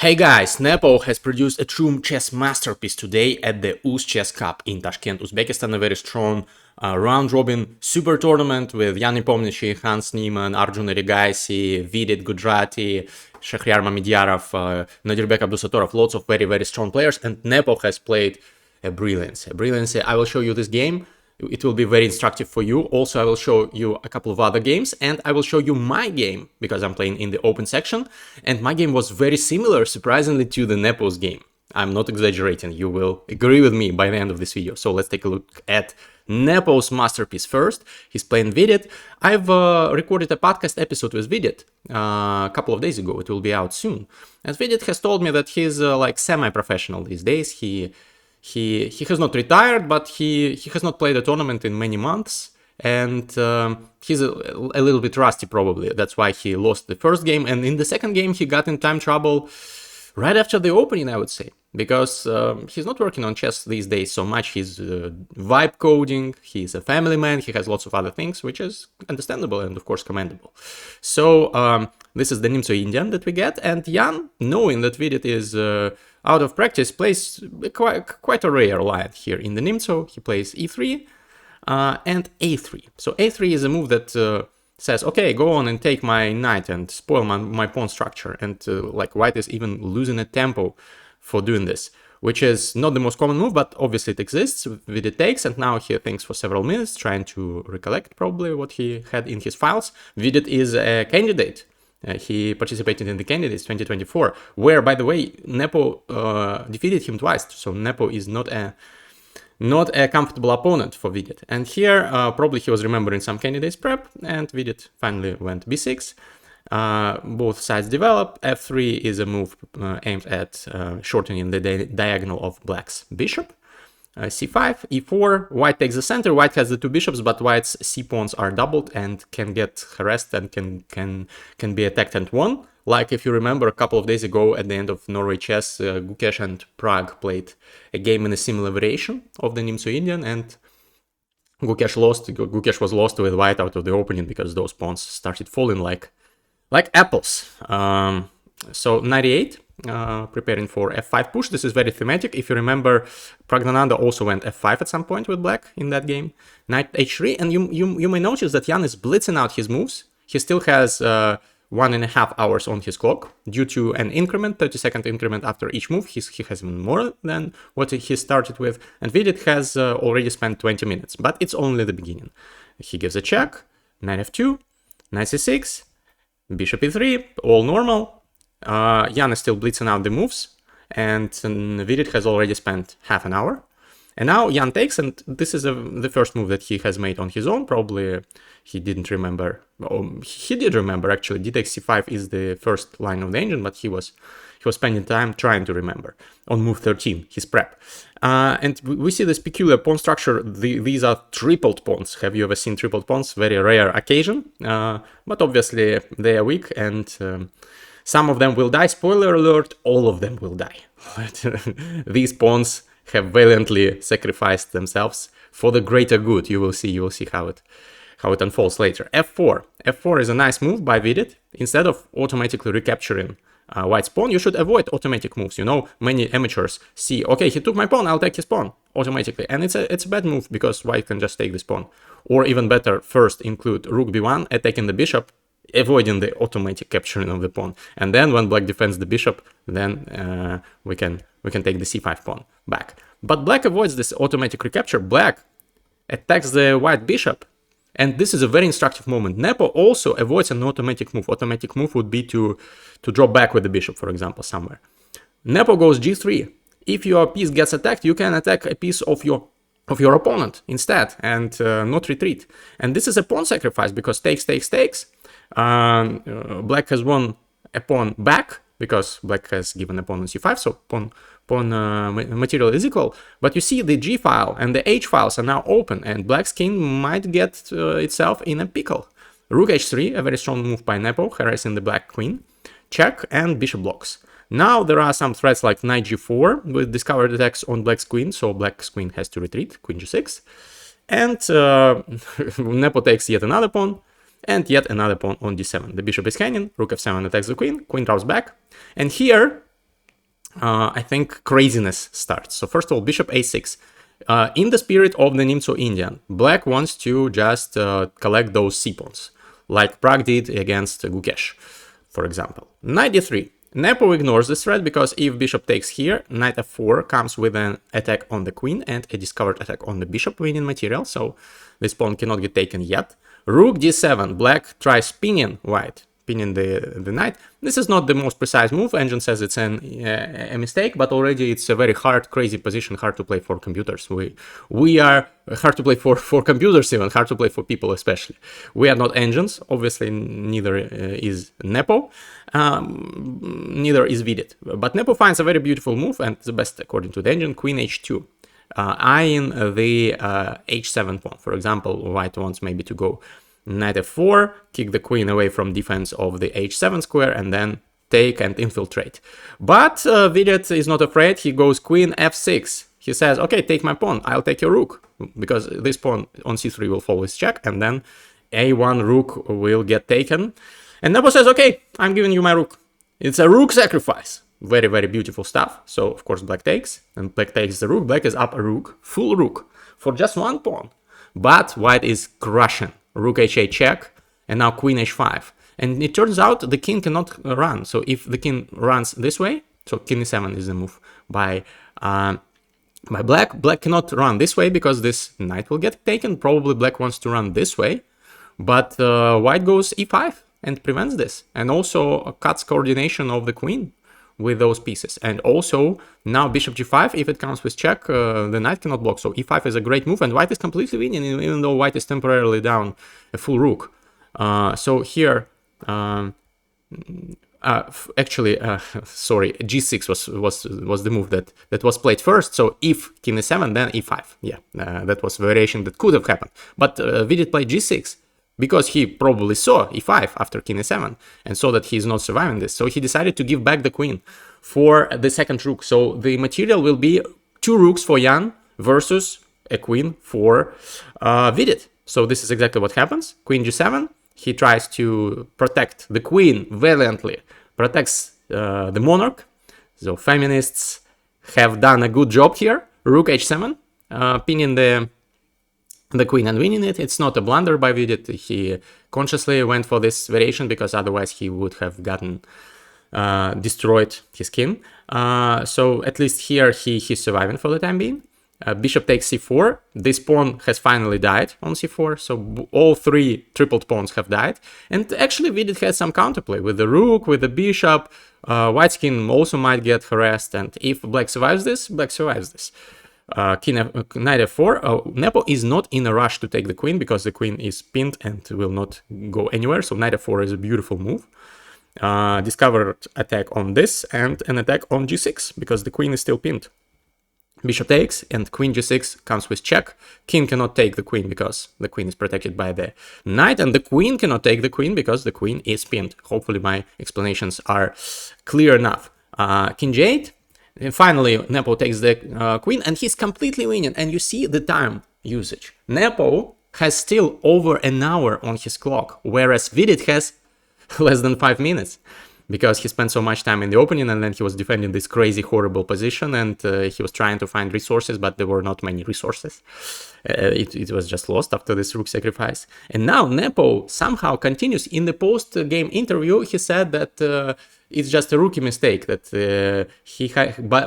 Hey guys, Nepo has produced a true chess masterpiece today at the UzChess Cup in Tashkent, Uzbekistan, a very strong round-robin super tournament with Nepo and Hans, Arjun Erigaisi, Vidit Gujarati, Shahryar Mamidyarov, Nadirbek Abdusatorov, lots of very strong players, and Nepo has played a brilliance. I will show you this game. It will be very instructive for you. Also, I will show you a couple of other games, and I will show you my game, because I'm playing in the open section, and my game was very similar, surprisingly, to the Nepo's game. I'm not exaggerating, you will agree with me by the end of this video. So let's take a look at Nepo's masterpiece first. He's playing Vidit. I've recorded a podcast episode with Vidit a couple of days ago. It will be out soon. And Vidit has told me that he's like semi-professional these days. He has not retired, but he has not played a tournament in many months, and he's a little bit rusty probably. That's why he lost the first game, and in the second game he got in time trouble right after the opening, I would say, because he's not working on chess these days so much. He's vibe coding, he's a family man, he has lots of other things, which is understandable and of course commendable. So this is the Nimzo Indian that we get, and Jan, knowing that Vidit is out of practice, plays quite a rare line here in the Nimzo. He plays e3 and a3. So a3 is a move that says, okay, go on and take my knight and spoil my pawn structure. And like white is even losing a tempo for doing this, which is not the most common move, but obviously it exists. Vidit takes, and now he thinks for several minutes, trying to recollect probably what he had in his files. Vidit is a candidate. He participated in the Candidates 2024, where, by the way, Nepo defeated him twice. So Nepo is not a comfortable opponent for Vidit. And here, probably he was remembering some Candidates prep, and Vidit finally went b6. Both sides develop. f3 is a move aimed at shortening the diagonal of black's bishop. c5, e4, white takes the center. White has the two bishops, but white's c-pawns are doubled and can get harassed and can be attacked and won. Like if you remember a couple of days ago at the end of Norway Chess, Gukesh and Prague played a game in a similar variation of the Nimzo Indian, and Gukesh lost. Gukesh was lost with white out of the opening because those pawns started falling like apples. So 98. Preparing for f5 push. This is very thematic. If you remember, Praggnanandhaa also went f5 at some point with black in that game. Knight h3, and you may notice that Jan is blitzing out his moves. He still has 1.5 hours on his clock due to an increment, 30-second increment after each move. He has even more than what he started with, and Vidit has already spent 20 minutes, but it's only the beginning. He gives a check, knight f2, knight c6, bishop e3, all normal. Jan is still blitzing out the moves, and Vidit has already spent half an hour. And now Jan takes, and this is the first move that he has made on his own. Probably he didn't remember. He did remember, actually. D takes c5 is the first line of the engine, but he was spending time trying to remember. On move 13, his prep. And we see this peculiar pawn structure. These are tripled pawns. Have you ever seen tripled pawns? Very rare occasion, but obviously they are weak, and some of them will die. Spoiler alert, all of them will die. These pawns have valiantly sacrificed themselves for the greater good. You will see how it unfolds later. f4. f4 is a nice move by Vidit. Instead of automatically recapturing white's pawn, you should avoid automatic moves. You know, many amateurs see, okay, he took my pawn, I'll take his pawn automatically. And it's a bad move, because white can just take this pawn. Or even better, first include rook b1, attacking the bishop, avoiding the automatic capturing of the pawn, and then when black defends the bishop, then we can take the c5 pawn back. But black avoids this automatic recapture. Black attacks the white bishop, and this is a very instructive moment. Nepo also avoids an automatic move. Automatic move would be to drop back with the bishop, for example, somewhere. Nepo goes g3. If your piece gets attacked, you can attack a piece of your opponent instead, and not retreat. And this is a pawn sacrifice, because takes. Black has won a pawn back, because black has given a pawn on c5, so pawn material is equal. But you see the g file and the h files are now open, and black's king might get itself in a pickle. Rook h3, a very strong move by Nepo, harassing the black queen. Check, and bishop blocks. Now there are some threats like knight g4 with discovered attacks on black's queen, so black's queen has to retreat, queen g6. And Nepo takes yet another pawn, and yet another pawn on d7. The bishop is hanging, rook f7 attacks the queen, queen drops back, and here I think craziness starts. So first of all, bishop a6. In the spirit of the Nimzo Indian, black wants to just collect those c-pawns, like Prag did against Gukesh, for example. Knight d3. Nepo ignores this threat because if bishop takes here, knight f4 comes with an attack on the queen and a discovered attack on the bishop, winning material, so this pawn cannot get taken yet. Rook d7. Black tries pinning white, pinning the knight. This is not the most precise move. Engine says it's a mistake, but already it's a very hard, crazy position, hard to play for computers. We are hard to play for computers, even hard to play for people especially. We are not engines, obviously. Neither is Nepo, neither is Vidit. But Nepo finds a very beautiful move, and the best according to the engine, queen h2. Eyeing the h7 pawn. For example, white wants maybe to go knight f4, kick the queen away from defense of the h7 square, and then take and infiltrate. But Vidit is not afraid. He goes queen f6. He says, okay, take my pawn, I'll take your rook, because this pawn on c3 will fall with check, and then a1 rook will get taken. And Nepo says, okay, I'm giving you my rook. It's a rook sacrifice. Very, very beautiful stuff. So, of course, black takes, and black takes the rook. Black is up a rook, full rook, for just one pawn. But white is crushing. Rook h8 check, and now queen h5. And it turns out the king cannot run. So if the king runs this way, so king e7 is the move by black. Black cannot run this way because this knight will get taken. Probably black wants to run this way, but white goes e5 and prevents this, and also cuts coordination of the queen with those pieces. And also now bishop g5, if it comes with check, the knight cannot block. So e5 is a great move, and white is completely winning, even though white is temporarily down a full rook. So here, sorry, g6 was the move that was played first. So if king e7, then e5. Yeah, that was a variation that could have happened. But Vidit played g6 because he probably saw e5 after king e7 and saw that he's not surviving this. So he decided to give back the queen for the second rook. So the material will be 2 rooks for Jan versus a queen for Vidit. So this is exactly what happens. Queen g7. He tries to protect the queen valiantly, protects the monarch. So feminists have done a good job here. Rook h7, pinning the queen and winning it. It's not a blunder by Vidit. He consciously went for this variation because otherwise he would have gotten destroyed his king. So at least here he's surviving for the time being. Bishop takes c4. This pawn has finally died on c4. So all 3 tripled pawns have died. And actually Vidit has some counterplay with the rook, with the bishop. White's king also might get harassed. And if black survives this, black survives this. Knight f4. Nepo is not in a rush to take the queen because the queen is pinned and will not go anywhere. So knight f4 is a beautiful move. Discovered attack on this and an attack on g6 because the queen is still pinned. Bishop takes and queen g6 comes with check. King cannot take the queen because the queen is protected by the knight, and the queen cannot take the queen because the queen is pinned. Hopefully my explanations are clear enough. King g8. And finally, Nepo takes the queen, and he's completely winning. And you see the time usage. Nepo has still over an hour on his clock, whereas Vidit has less than 5 minutes because he spent so much time in the opening, and then he was defending this crazy, horrible position, and he was trying to find resources, but there were not many resources. It was just lost after this rook sacrifice. And now Nepo somehow continues. In the post-game interview, he said that it's just a rookie mistake, that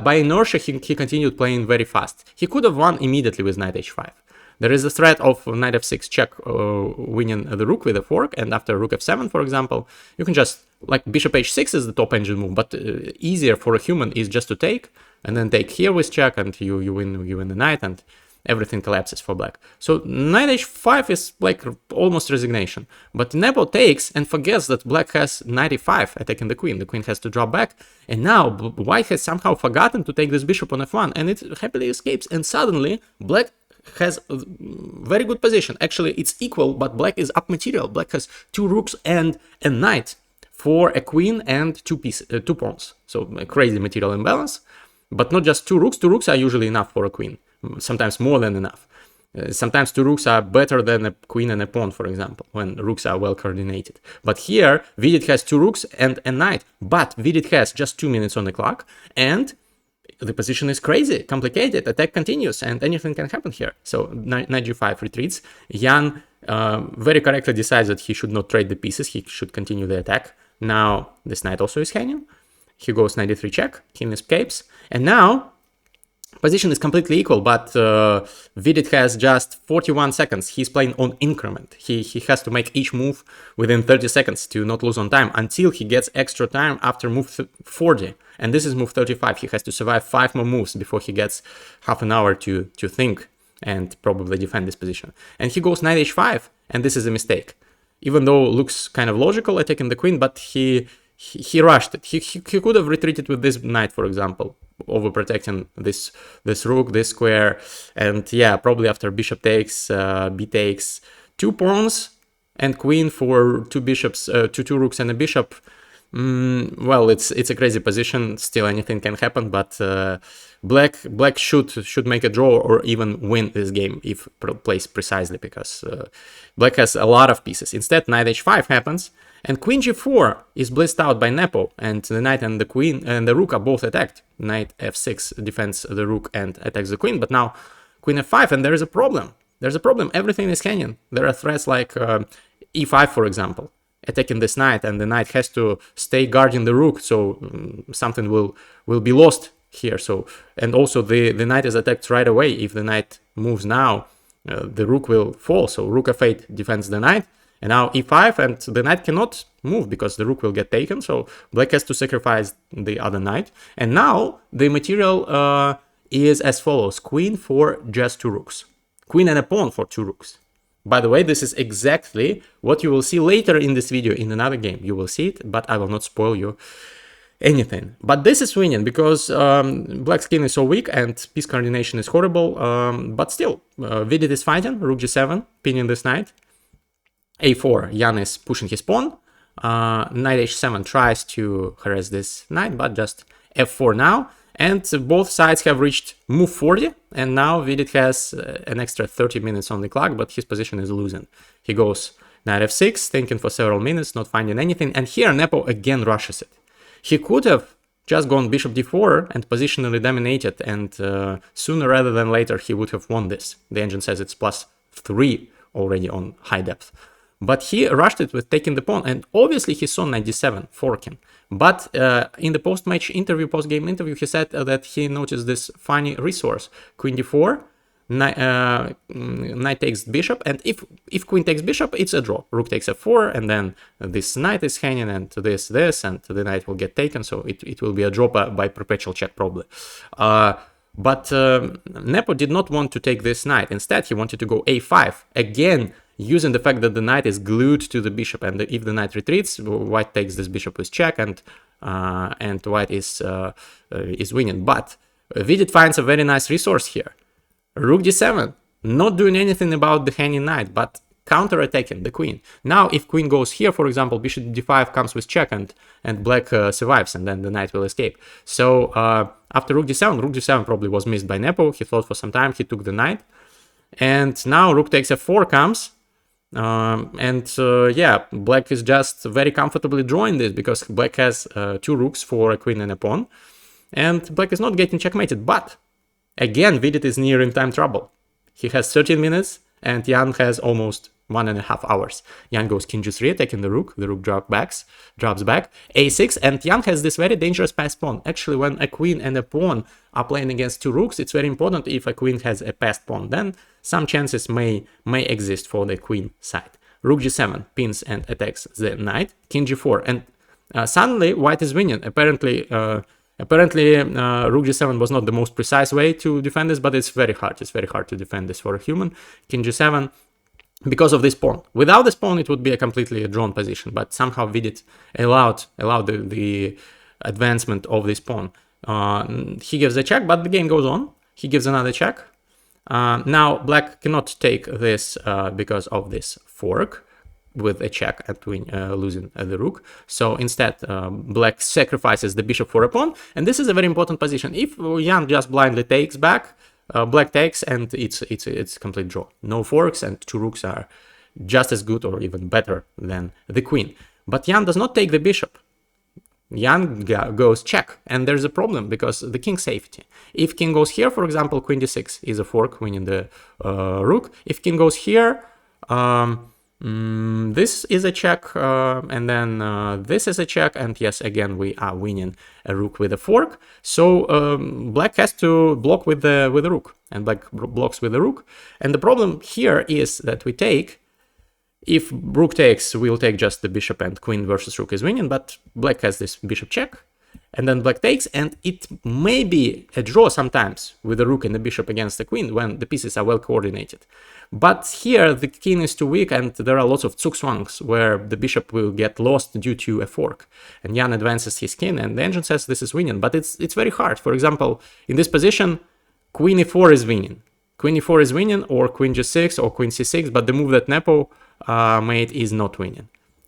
by inertia he continued playing very fast. He could have won immediately with knight h5. There is a threat of knight f6 check, winning the rook with a fork, and after rook f7, for example, you can just, like bishop h6 is the top engine move, but easier for a human is just to take, and then take here with check, and you win the knight, and everything collapses for black. So knight h5 is like almost resignation. But Nepo takes and forgets that black has knight e5 attacking the queen. The queen has to drop back. And now white has somehow forgotten to take this bishop on f1, and it happily escapes. And suddenly black has a very good position. Actually, it's equal, but black is up material. Black has 2 rooks and a knight for a queen and 2 pawns. So a crazy material imbalance. But not just 2 rooks. 2 rooks are usually enough for a queen. Sometimes more than enough. Sometimes 2 rooks are better than a queen and a pawn, for example, when rooks are well coordinated. But here, Vidit has 2 rooks and a knight, but Vidit has just 2 minutes on the clock, and the position is crazy, complicated, attack continues, and anything can happen here. So knight g5 retreats. Jan very correctly decides that he should not trade the pieces, he should continue the attack. Now this knight also is hanging. He goes knight d3 check, king escapes, and now position is completely equal, but Vidit has just 41 seconds. He's playing on increment. He has to make each move within 30 seconds to not lose on time until he gets extra time after move 40. And this is move 35. He has to survive 5 more moves before he gets half an hour to think and probably defend this position. And he goes knight h5, and this is a mistake. Even though it looks kind of logical attacking the queen, but he rushed it. He could have retreated with this knight, for example, overprotecting this rook, this square, and yeah, probably after bishop takes, b takes, 2 pawns and queen for 2 bishops, 2 rooks and a bishop. Well, it's a crazy position. Still, anything can happen, but black should make a draw or even win this game if placed precisely, because black has a lot of pieces. Instead, knight h5 happens, and queen g4 is blitzed out by Nepo, and the knight and the queen and the rook are both attacked. Knight f6 defends the rook and attacks the queen, but now queen f5, and there is a problem. There's a problem. Everything is hanging. There are threats like e5, for example, attacking this knight, and the knight has to stay guarding the rook, so something will be lost here. So, and also the knight is attacked right away. If the knight moves now, the rook will fall. So rook f8 defends the knight, and now e5, and the knight cannot move because the rook will get taken. So black has to sacrifice the other knight, and now the material is as follows: queen for just 2 rooks, queen and a pawn for 2 rooks. By the way, this is exactly what you will see later in this video in another game. You will see it, but I will not spoil you anything. But this is winning because black's king is so weak and piece coordination is horrible. But still, Vidit is fighting, rook g7, pinning this knight. a4, Jan is pushing his pawn. Knight h7 tries to harass this knight, but just f4 now. And both sides have reached move 40, and now Vidit has an extra 30 minutes on the clock, but his position is losing. He goes knight f6, thinking for several minutes, not finding anything, and here Nepo again rushes it. He could have just gone bishop d4 and positionally dominated, and sooner rather than later he would have won this. The engine says it's +3 already on high depth. But he rushed it with taking the pawn, and obviously he saw knight d7 forking. But in the post-match interview, post-game interview, he said that he noticed this funny resource: queen d4, knight takes bishop, and if queen takes bishop, it's a draw. Rook takes f4, and then this knight is hanging, and this, and the knight will get taken, so it will be a draw by perpetual check probably. But Nepo did not want to take this knight. Instead, he wanted to go a5, again, using the fact that the knight is glued to the bishop, and if the knight retreats, white takes this bishop with check, and white is winning. But Vidit finds a very nice resource here. Rook d7, not doing anything about the hanging knight, but counter-attacking the queen. Now, if queen goes here, for example, bishop d5 comes with check, and black survives, and then the knight will escape. So after rook d7 probably was missed by Nepo. He thought for some time, he took the knight, and now rook takes f4 comes. Yeah, black is just very comfortably drawing this because black has 2 rooks for a queen and a pawn, and black is not getting checkmated. But again, Vidit is near in time trouble. He has 13 minutes, and Jan has almost 1.5 hours. Jan goes king g3, attacking the rook drops back, a6, and Jan has this very dangerous passed pawn. Actually, when a queen and a pawn are playing against 2 rooks, it's very important if a queen has a passed pawn. Then some chances may exist for the queen side. Rook g7 pins and attacks the knight, king g4, and suddenly white is winning. Apparently, rook g7 was not the most precise way to defend this, but it's very hard. It's very hard to defend this for a human. King g7, because of this pawn. Without this pawn, it would be a completely drawn position, but somehow Vidit allowed the advancement of this pawn. He gives a check, but the game goes on. He gives another check. Now black cannot take this because of this fork with a check and losing the rook. So instead, black sacrifices the bishop for a pawn, and this is a very important position. If Jan just blindly takes back, black takes, and it's complete draw. No forks, and 2 rooks are just as good or even better than the queen. But Jan does not take the bishop. Jan goes check, and there's a problem because the king safety. If king goes here, for example, queen d6 is a fork, winning the rook. If king goes here, this is a check, and then this is a check, and yes, again we are winning a rook with a fork. So black has to block with the rook, and black blocks with the rook. And the problem here is that we take. If rook takes, we'll take just the bishop, and queen versus rook is winning, but black has this bishop check, and then black takes, and it may be a draw sometimes with the rook and the bishop against the queen when the pieces are well coordinated. But here the king is too weak, and there are lots of zugzwangs where the bishop will get lost due to a fork. And Jan advances his king, and the engine says this is winning, but it's very hard. For example, in this position, queen e4 is winning. Queen e4 is winning, or queen g6, or queen c6, but the move that Nepo made is not winning.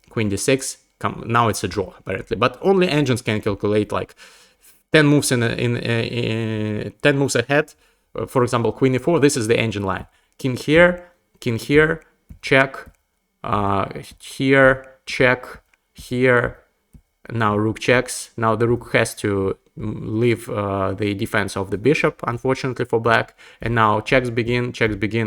Queen d6, now it's a draw apparently, but only engines can calculate like 10 moves 10 moves ahead. For example, queen e4, this is the engine line. King here, check, here, check, here. Now rook checks. Now the rook has to leave the defense of the bishop, unfortunately for black. And now checks begin,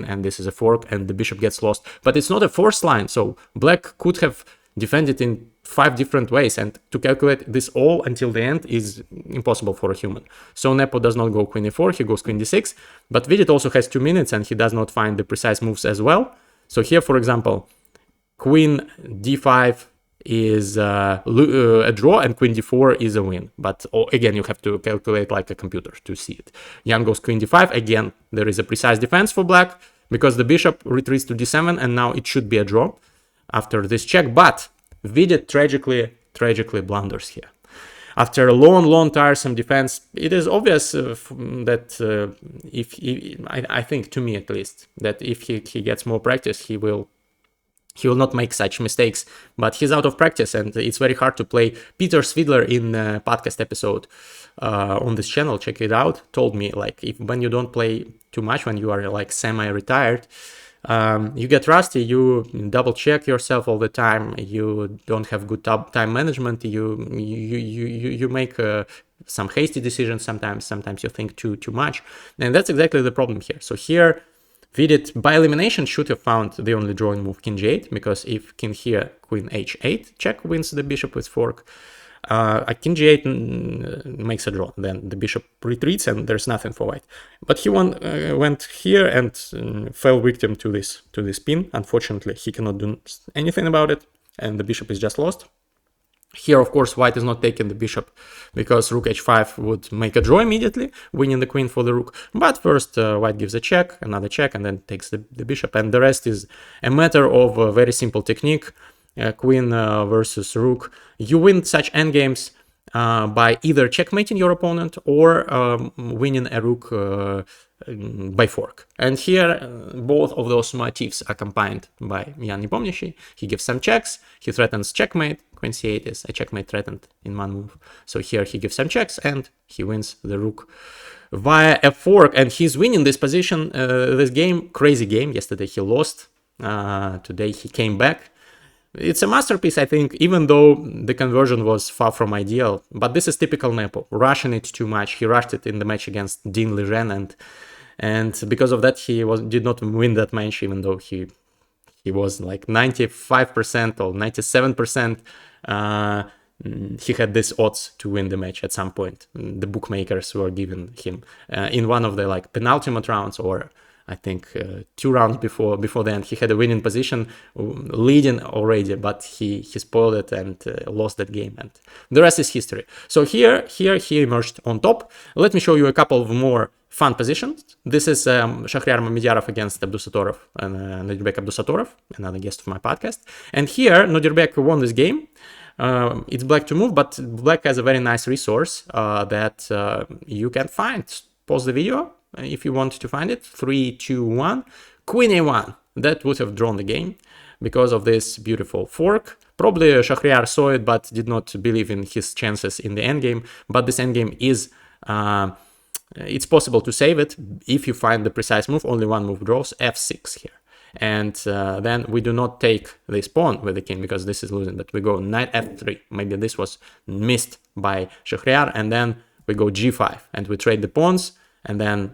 and this is a fork, and the bishop gets lost. But it's not a forced line, so black could have defended in 5 different ways, and to calculate this all until the end is impossible for a human. So Nepo does not go queen e4, he goes queen d6, but Vidit also has 2 minutes, and he does not find the precise moves as well. So here, for example, queen d5 is a draw, and queen d4 is a win. But again, you have to calculate like a computer to see it. Jan goes queen d5. Again, there is a precise defense for black because the bishop retreats to d7, and now it should be a draw after this check. But Vidit tragically blunders here. After a long, tiresome defense, it is obvious that I think, to me at least, that if he gets more practice, he will not make such mistakes, but he's out of practice, and it's very hard to play. Peter Svidler in a podcast episode on this channel, check it out, told me like when you don't play too much, when you are like semi-retired, you get rusty, you double check yourself all the time, you don't have good time management, you make some hasty decisions sometimes you think too much, and that's exactly the problem here. So here Vidit, by elimination, should have found the only drawing move, king g8, because if king here, queen h8, check wins the bishop with fork. King g8 makes a draw, then the bishop retreats, and there's nothing for white. But he went here and fell victim to this pin. Unfortunately, he cannot do anything about it, and the bishop is just lost. Here, of course, white is not taking the bishop because rook h5 would make a draw immediately, winning the queen for the rook. But first, white gives a check, another check, and then takes the bishop. And the rest is a matter of a very simple technique, queen versus rook. You win such endgames by either checkmating your opponent or winning a rook by fork. And here, both of those motifs are combined by Jan Nepomniachtchi. He gives some checks, he threatens checkmate. Queen c8 is a checkmate threatened in one move. So here he gives some checks, and he wins the rook via a fork. And he's winning this position, this game, crazy game. Yesterday he lost, today he came back. It's a masterpiece, I think, even though the conversion was far from ideal. But this is typical Nepo, rushing it too much. He rushed it in the match against Dean Lejeune, and because of that he did not win that match, even though he was like 95% or 97%. He had this odds to win the match at some point. The bookmakers were giving him in one of the like penultimate rounds, or I think 2 rounds before the end, he had a winning position, leading already, but he spoiled it and lost that game, and the rest is history. So here he emerged on top. Let me show you a couple of more fun positions. This is Shahryar Mamediyarov against Abdusatorov and Nodirbek Abdusatorov, another guest of my podcast. And here Nodirbek won this game. It's black to move, but black has a very nice resource that you can find. Pause the video if you want to find it. 3, 2, 1. Queen a1. That would have drawn the game because of this beautiful fork. Probably Shahryar saw it but did not believe in his chances in the endgame. But this endgame is... it's possible to save it if you find the precise move. Only one move draws. f6 here. and then we do not take this pawn with the king because this is losing, but we go knight f3. Maybe this was missed by Shahryar, and then we go g5 and we trade the pawns, and then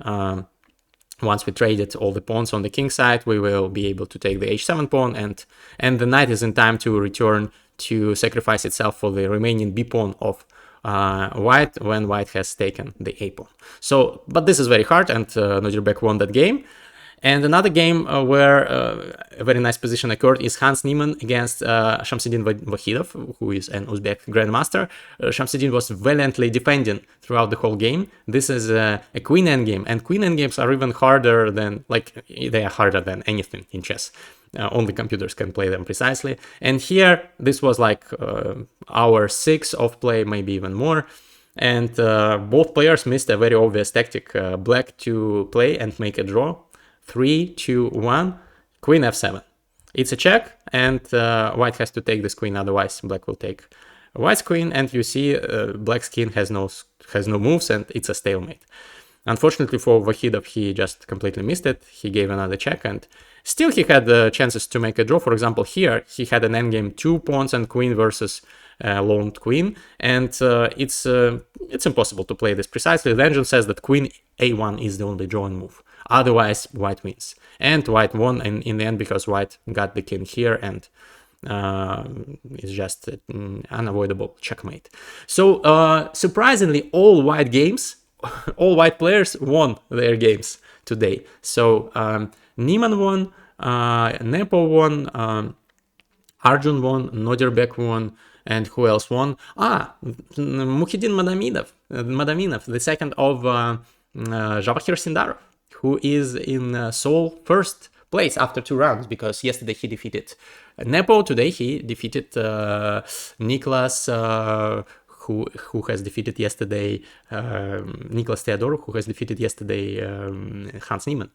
once we traded all the pawns on the king side, we will be able to take the h7 pawn, and the knight is in time to return to sacrifice itself for the remaining b pawn of white when white has taken the a pawn. So, but this is very hard, and Nodirbek won that game. And another game where a very nice position occurred is Hans Niemann against Shamsiddin Vahidov, who is an Uzbek grandmaster. Shamsiddin was valiantly defending throughout the whole game. This is a queen endgame, and queen endgames are even harder than, like, they are harder than anything in chess. Only computers can play them precisely. And here, this was like hour 6 of play, maybe even more. And both players missed a very obvious tactic, black to play and make a draw. 3, 2, 1, queen f7. It's a check, and white has to take this queen, otherwise black will take white's queen, and you see black's king has no moves, and it's a stalemate. Unfortunately for Vahidov, he just completely missed it. He gave another check, and still he had chances to make a draw. For example, here he had an endgame 2 pawns and queen versus lone queen, and it's impossible to play this precisely. The engine says that queen a1 is the only drawing move. Otherwise, white wins. And white won in the end because white got the king here, and it's just an unavoidable checkmate. So surprisingly, all white games, all white players won their games today. So Niemann won, Nepo won, Arjun won, Nodirbek won, and who else won? Mukhidin Madaminov, the second of Jawahir Sindarov, who is in sole first place after 2 rounds, because yesterday he defeated Nepo, today he defeated Niklas, who has defeated yesterday Niklas Theodorov, who has defeated yesterday Hans Niemann.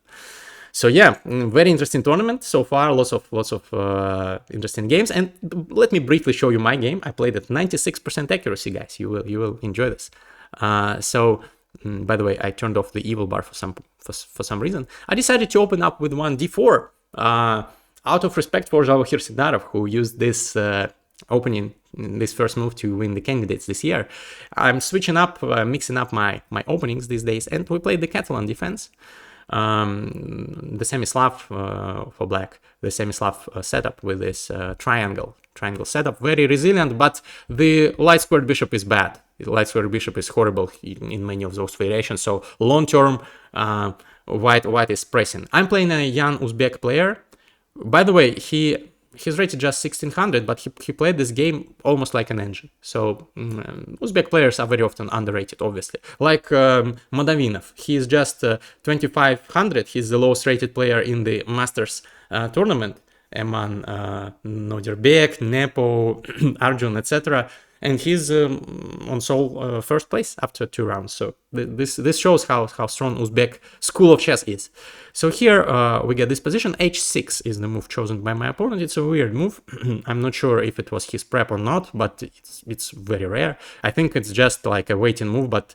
So yeah, very interesting tournament so far. Lots of interesting games. And let me briefly show you my game. I played at 96% accuracy, guys. You will enjoy this. By the way, I turned off the evil bar for some reason. I decided to open up with one d4 out of respect for Jawahir Sindarov, who used this opening, this first move to win the candidates this year. I'm switching up, mixing up my openings these days, and we played the Catalan defense. The semi-Slav for black, the semi-Slav setup with this triangle setup, very resilient, but the light squared bishop is bad. The light squared bishop is horrible in many of those variations, so long term white is pressing. I'm playing a young Uzbek player. By the way, he's rated just 1600, but he played this game almost like an engine. So Uzbek players are very often underrated, obviously. Like Madavinov, he is just 2500. He's the lowest rated player in the Masters tournament among Nodirbek, Nepo, Arjun, etc. And he's on sole first place after 2 rounds. So this shows how strong Uzbek school of chess is. So here we get this position. h6 is the move chosen by my opponent. It's a weird move. I'm not sure if it was his prep or not, but it's very rare. I think it's just like a waiting move, but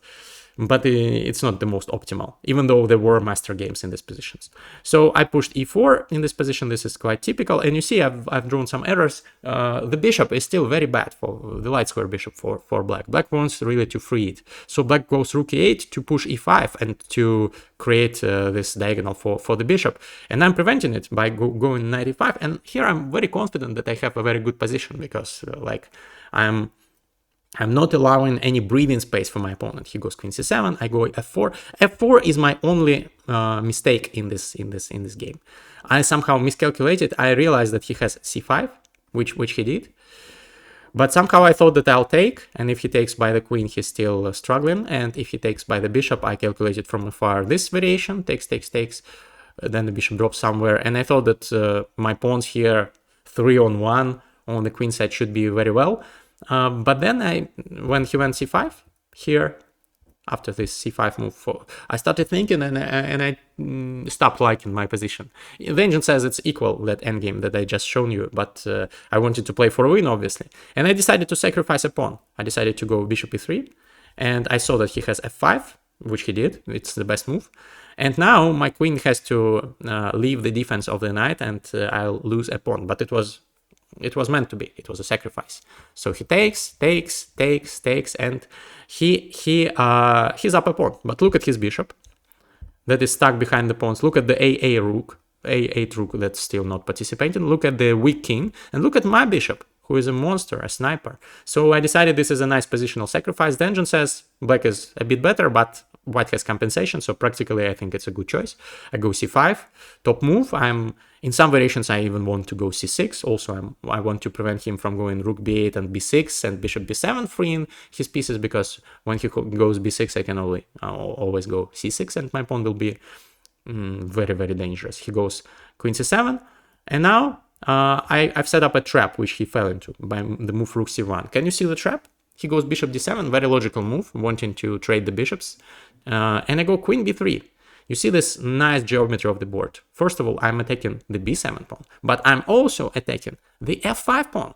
it's not the most optimal, even though there were master games in these positions. So I pushed e4 in this position. This is quite typical, and you see I've drawn some errors. The bishop is still very bad for the light square bishop for black. Black wants really to free it. So black goes rook e8 to push e5 and to create this diagonal for the bishop. And I'm preventing it by going knight e5. And here I'm very confident that I have a very good position, because I'm not allowing any breathing space for my opponent. He goes queen c7, I go f4. f4 is my only mistake in this game. I somehow miscalculated. I realized that he has c5, which he did. But somehow I thought that I'll take, and if he takes by the queen, he's still struggling. And if he takes by the bishop, I calculated from afar this variation, takes, then the bishop drops somewhere. And I thought that my pawns here, 3-on-1 on the queen side, should be very well. But then when he went c5 here, after this c5 move, I started thinking, and I stopped liking my position. The engine says it's equal, that endgame that I just shown you, but I wanted to play for a win, obviously. And I decided to sacrifice a pawn. I decided to go bishop e3, and I saw that he has f5. which he did. It's the best move. And now my queen has to leave the defense of the knight, and I'll lose a pawn. But it was meant to be. It was a sacrifice. So he takes, and he's up a pawn. But look at his bishop that is stuck behind the pawns. Look at the A8 rook that's still not participating. Look at the weak king, and look at my bishop, who is a monster, a sniper. So I decided this is a nice positional sacrifice. The engine says black is a bit better, but white has compensation, so practically I think it's a good choice. I go c5, top move. In some variations I even want to go c6. Also I want to prevent him from going rook b8 and b6 and bishop b7, freeing his pieces, because when he goes b6 I can always go c6 and my pawn will be very, very dangerous. He goes queen c7, and now I've set up a trap which he fell into by the move rook c1. Can you see the trap? He goes bishop d7, very logical move, wanting to trade the bishops. And I go queen b3. You see this nice geometry of the board. First of all, I'm attacking the b7 pawn, but I'm also attacking the f5 pawn.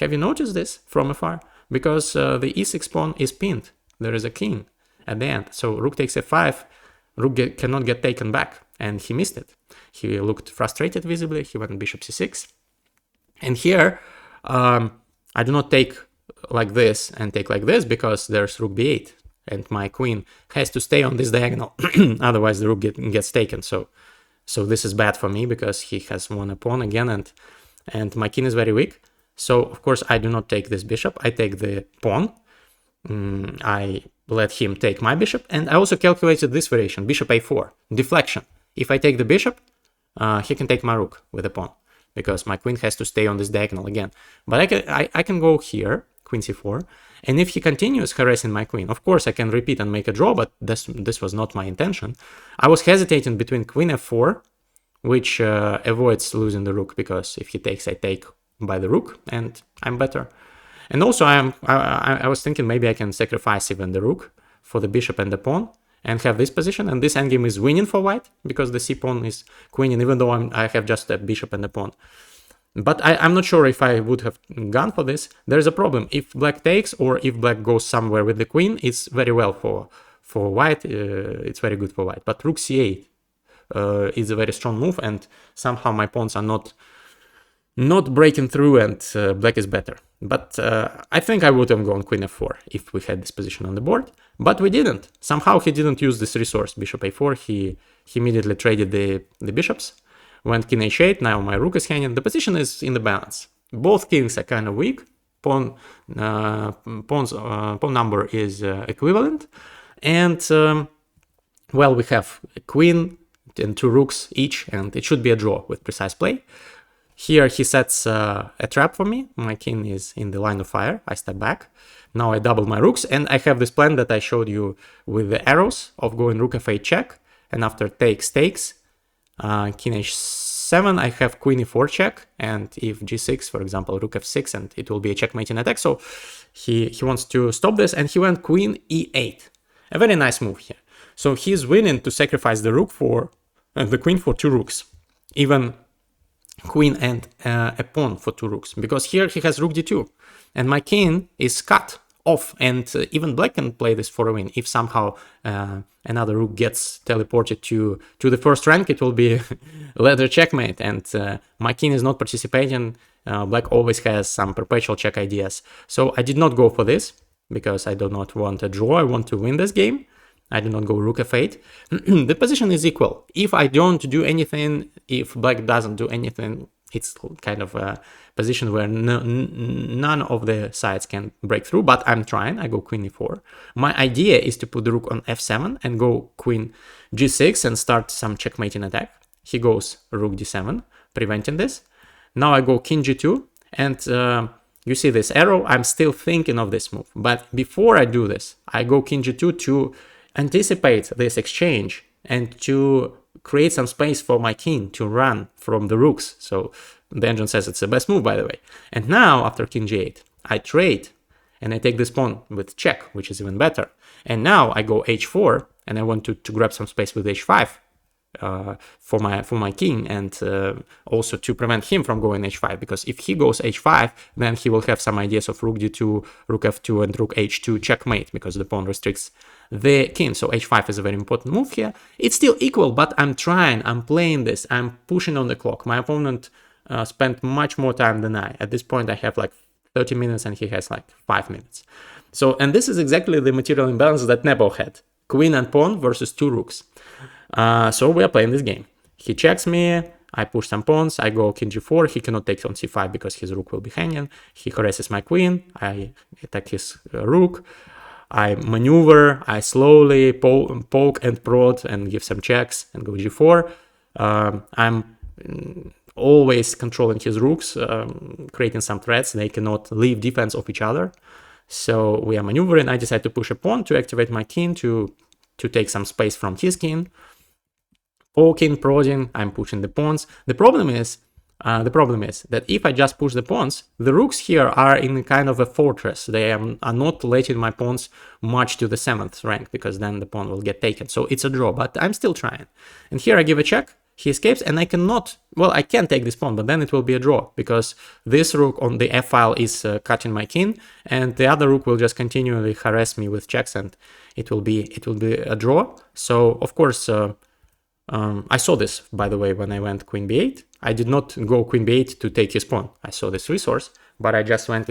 Have you noticed this from afar? Because the e6 pawn is pinned. There is a king at the end. So rook takes f5, rook cannot get taken back, and he missed it. He looked frustrated visibly. He went bishop c6. And here, I do not take like this and take like this, because there's rook b8. And my queen has to stay on this diagonal, otherwise the rook gets taken. So this is bad for me, because he has won a pawn again, and my king is very weak. So of course I do not take this bishop. I take the pawn. I let him take my bishop, and I also calculated this variation: bishop a4, deflection. If I take the bishop, he can take my rook with the pawn, because my queen has to stay on this diagonal again. But I can go here, queen c4, and if he continues harassing my queen, of course I can repeat and make a draw, but this was not my intention. I was hesitating between queen f4, which avoids losing the rook, because if he takes, I take by the rook, and I'm better. And also I was thinking maybe I can sacrifice even the rook for the bishop and the pawn, and have this position, and this endgame is winning for white, because the c-pawn is queening, even though I have just a bishop and a pawn. But I'm not sure if I would have gone for this. There's a problem. If black takes, or if black goes somewhere with the queen, it's very well for white. It's very good for white. But rook c8 is a very strong move, and somehow my pawns are not breaking through, and black is better. But I think I would have gone queen f4 if we had this position on the board. But we didn't. Somehow he didn't use this resource, bishop a4. He immediately traded the bishops. Went king h8, now my rook is hanging. The position is in the balance. Both kings are kind of weak. Pawn number is equivalent. And, well, we have a queen and two rooks each, and it should be a draw with precise play. Here he sets a trap for me. My king is in the line of fire. I step back. Now I double my rooks, and I have this plan that I showed you with the arrows of going rook f8 check, and after takes, king h7, I have queen e4 check, and if g6, for example, rook f6, and it will be a checkmating attack. So he wants to stop this, and he went queen e8. A very nice move here. So he's willing to sacrifice the rook for the queen for two rooks, even queen and a pawn for two rooks, because here he has rook d2, and my king is cut off, and even black can play this for a win. If somehow another rook gets teleported to the first rank, it will be ladder checkmate, and my king is not participating. Black always has some perpetual check ideas. So I did not go for this, because I do not want a draw. I want to win this game. I did not go rook f8. The position is equal. If I don't do anything, if black doesn't do anything, it's kind of a position where none of the sides can break through, but I'm trying. I go queen e4. My idea is to put the rook on f7 and go queen g6 and start some checkmating attack. He goes rook d7, preventing this. Now I go king g2, and you see this arrow. I'm still thinking of this move, but before I do this, I go king g2 to anticipate this exchange and to create some space for my king to run from the rooks. So the engine says it's the best move, by the way. And now after king g8, I trade and I take this pawn with check, which is even better. And now I go h4 and I want to grab some space with h5. for my king, and also to prevent him from going h5, because if he goes h5, then he will have some ideas of rook d2, rook f2, and rook h2 checkmate, because the pawn restricts the king. So h5 is a very important move here. It's still equal, but I'm playing this, I'm pushing on the clock. My opponent spent much more time than I. At this point I have like 30 minutes and he has like 5 minutes. So, and this is exactly the material imbalance that Nepo had. Queen and pawn versus 2 rooks. So we are playing this game. He checks me, I push some pawns, I go king g4, he cannot take on c5 because his rook will be hanging. He harasses my queen, I attack his rook, I maneuver, I slowly poke and prod and give some checks and go g4. I'm always controlling his rooks, creating some threats. They cannot leave defense of each other. So we are maneuvering. I decide to push a pawn to activate my king to take some space from his king. Poking, prodding, I'm pushing the pawns. The problem is that if I just push the pawns, the rooks here are in kind of a fortress. They are not letting my pawns march to the 7th rank, because then the pawn will get taken. So it's a draw, but I'm still trying. And here I give a check. He escapes, and I cannot, well, I can take this pawn, but then it will be a draw, because this rook on the f-file is cutting my king, and the other rook will just continually harass me with checks, and it will be a draw. So of course, I saw this, by the way, when I went queen b8. I did not go queen b8 to take his pawn. I saw this resource, but I just went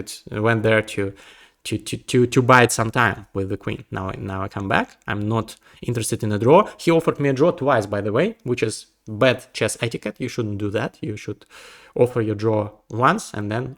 there to bide some time with the queen. Now I come back. I'm not interested in a draw. He offered me a draw twice, by the way, which is bad chess etiquette. You shouldn't do that. You should offer your draw once and then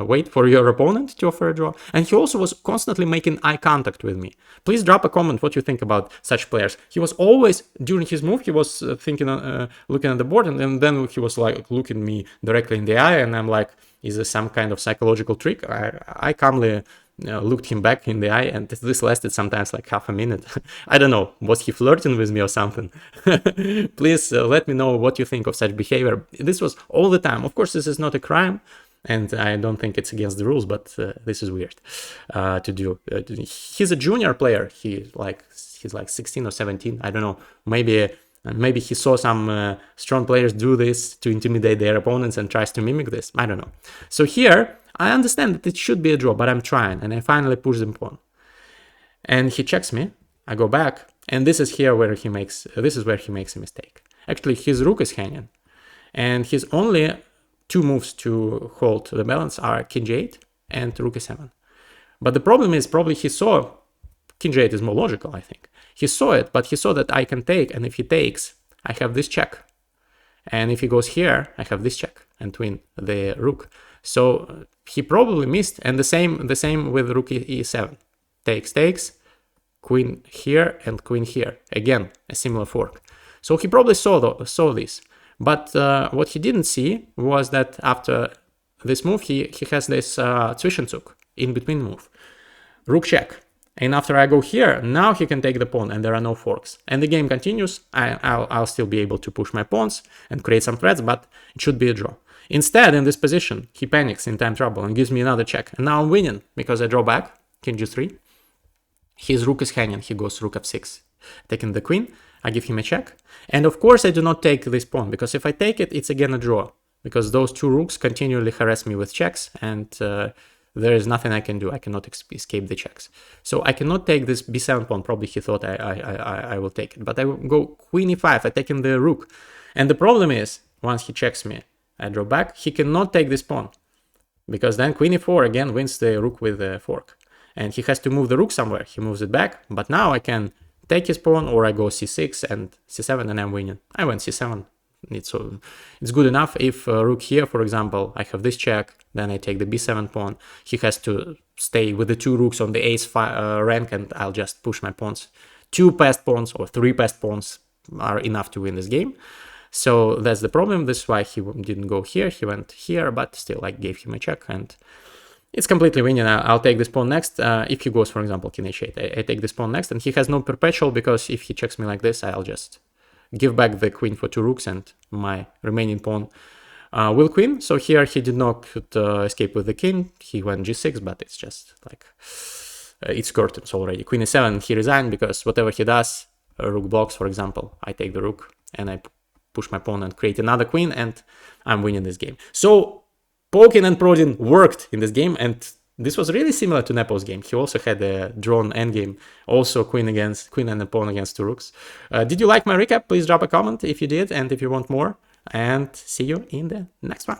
wait for your opponent to offer a draw. And he also was constantly making eye contact with me. Please drop a comment what you think about such players. He was always, during his move, he was looking at the board, and then he was like looking me directly in the eye, and I'm like, is this some kind of psychological trick? I calmly looked him back in the eye, and this lasted sometimes like half a minute. I don't know, was he flirting with me or something? Please let me know what you think of such behavior. This was all the time. Of course, this is not a crime, and I don't think it's against the rules, but this is weird to do. He's a junior player. He's like 16 or 17. I don't know. Maybe he saw some strong players do this to intimidate their opponents and tries to mimic this. I don't know. So here, I understand that it should be a draw, but I'm trying, and I finally push the pawn. And he checks me. I go back, and this is where he makes a mistake. Actually, his rook is hanging, and his only 2 moves to hold the balance are king g8 and rook e7. But the problem is, probably he saw king g8 is more logical, I think. He saw it, but he saw that I can take, and if he takes, I have this check. And if he goes here, I have this check and win the rook. So he probably missed, and the same with rook e7. Takes, queen here and queen here. Again, a similar fork. So he probably saw this. But what he didn't see was that after this move, he has this Zwischenzug, in-between move. Rook check. And after I go here, now he can take the pawn, and there are no forks. And the game continues. I'll still be able to push my pawns and create some threats, but it should be a draw. Instead, in this position, he panics in time trouble and gives me another check. And now I'm winning, because I draw back, king g3. His rook is hanging. He goes rook f6, taking the queen. I give him a check. And of course, I do not take this pawn, because if I take it, it's again a draw, because those 2 rooks continually harass me with checks, and there is nothing I can do. I cannot escape the checks. So I cannot take this b7 pawn. Probably he thought I will take it. But I will go queen e5, attacking the rook. And the problem is, once he checks me, I draw back. He cannot take this pawn, because then queen e4 again wins the rook with the fork. And he has to move the rook somewhere. He moves it back. But now I can take his pawn, or I go c6 and c7, and I'm winning. I went c7. It's good enough. If rook here, for example, I have this check, then I take the b7 pawn. He has to stay with the 2 rooks on the ace rank, and I'll just push my pawns. 2 passed pawns or 3 passed pawns are enough to win this game. So that's the problem. This is why he didn't go here. He went here, but still I gave him a check, and it's completely winning. I'll take this pawn next. If he goes, for example, king h8, I take this pawn next, and he has no perpetual, because if he checks me like this, I'll just give back the queen for 2 rooks, and my remaining pawn will queen. So here he did not escape with the king. He went g6, but it's just like it's curtains already. Queen e7, he resigned, because whatever he does, rook blocks, for example, I take the rook and I push my pawn and create another queen, and I'm winning this game. So poking and prodding worked in this game, and this was really similar to Nepo's game. He also had a drawn endgame, also queen and a pawn against two rooks. Did you like my recap? Please drop a comment if you did, and if you want more, and see you in the next one.